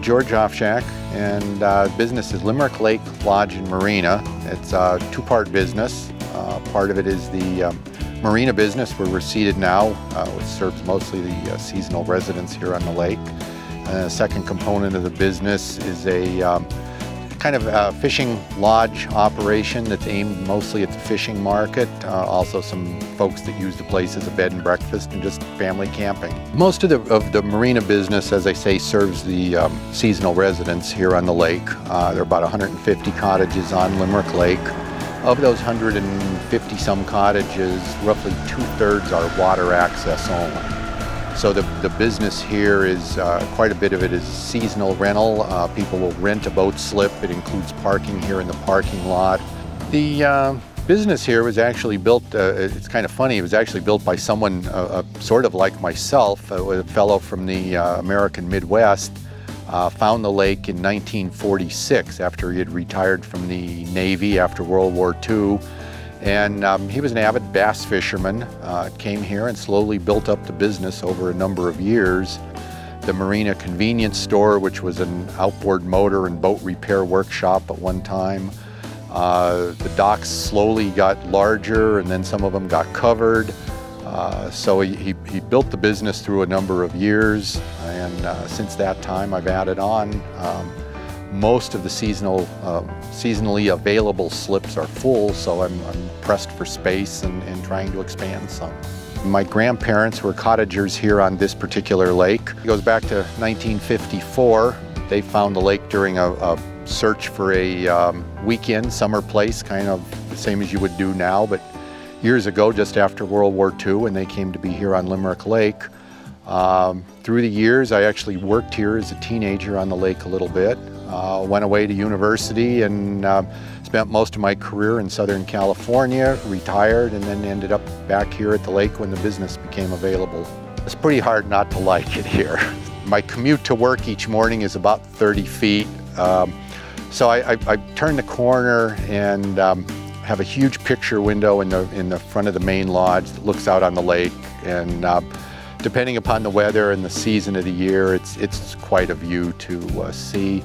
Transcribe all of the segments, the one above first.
George Offshack, and business is Limerick Lake Lodge Marina. It's a two-part business. Part of it is the marina business where we're seated now, which serves mostly the seasonal residents here on the lake. The second component of the business is a kind of a fishing lodge operation that's aimed mostly at the fishing market. Also some folks that use the place as a bed and breakfast and just family camping. Most of the marina business, as I say, serves the seasonal residents here on the lake. There are about 150 cottages on Limerick Lake. Of those 150 some cottages, roughly 2/3 are water access only. So the business here is, quite a bit of it is seasonal rental. People will rent a boat slip. It includes parking here in the parking lot. The business here was actually built, it's kind of funny, it was actually built by someone sort of like myself, a fellow from the American Midwest. Found the lake in 1946 after he had retired from the Navy after World War II. And he was an avid bass fisherman, came here and slowly built up the business over a number of years. The marina convenience store, which was an outboard motor and boat repair workshop at one time. The docks slowly got larger and then some of them got covered. So he built the business through a number of years, and since that time I've added on. Most of the seasonally available slips are full, so I'm pressed for space and trying to expand some. My grandparents were cottagers here on this particular lake. It goes back to 1954. They found the lake during a search for a weekend summer place, kind of the same as you would do now, but years ago, just after World War II, when they came to be here on Limerick Lake. Through the years, I actually worked here as a teenager on the lake a little bit. Went away to university and spent most of my career in Southern California, retired, and then ended up back here at the lake when the business became available. It's pretty hard not to like it here. My commute to work each morning is about 30 feet. So I turn the corner and have a huge picture window in the front of the main lodge that looks out on the lake, and depending upon the weather and the season of the year, it's quite a view to see.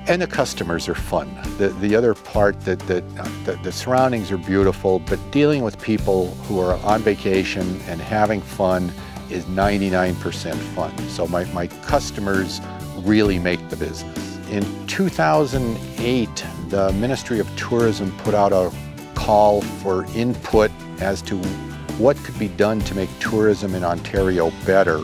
And the customers are fun. The other part the surroundings are beautiful, but dealing with people who are on vacation and having fun is 99% fun. So my customers really make the business. In 2008, the Ministry of Tourism put out a call for input as to what could be done to make tourism in Ontario better.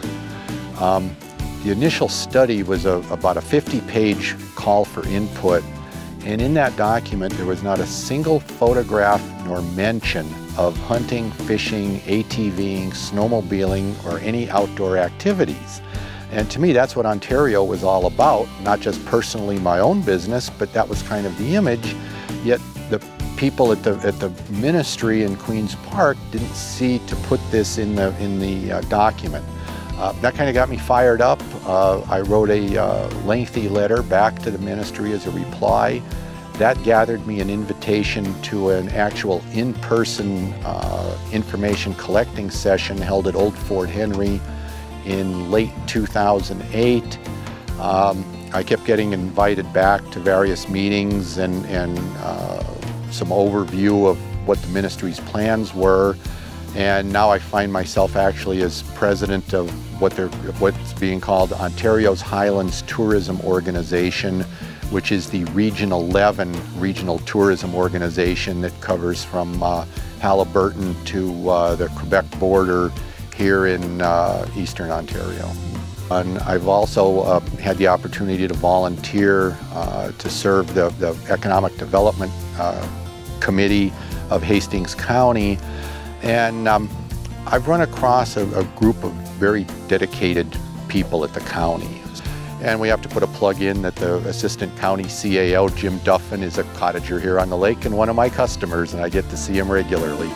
The initial study was about a 50-page call for input, and in that document there was not a single photograph nor mention of hunting, fishing, ATVing, snowmobiling, or any outdoor activities. And to me, that's what Ontario was all about, not just personally my own business, but that was kind of the image. Yet the people at the ministry in Queen's Park didn't see to put this in the document. That kind of got me fired up. I wrote a lengthy letter back to the ministry as a reply. That gathered me an invitation to an actual in-person information collecting session held at Old Fort Henry in late 2008. I kept getting invited back to various meetings and some overview of what the ministry's plans were. And now I find myself actually as president of what's being called Ontario's Highlands Tourism Organization, which is the Region 11 regional tourism organization that covers from Haliburton to the Quebec border here in Eastern Ontario. And I've also had the opportunity to volunteer to serve the Economic Development Committee of Hastings County. And I've run across a group of very dedicated people at the county. And we have to put a plug in that the Assistant County CAO, Jim Duffin, is a cottager here on the lake and one of my customers, and I get to see him regularly.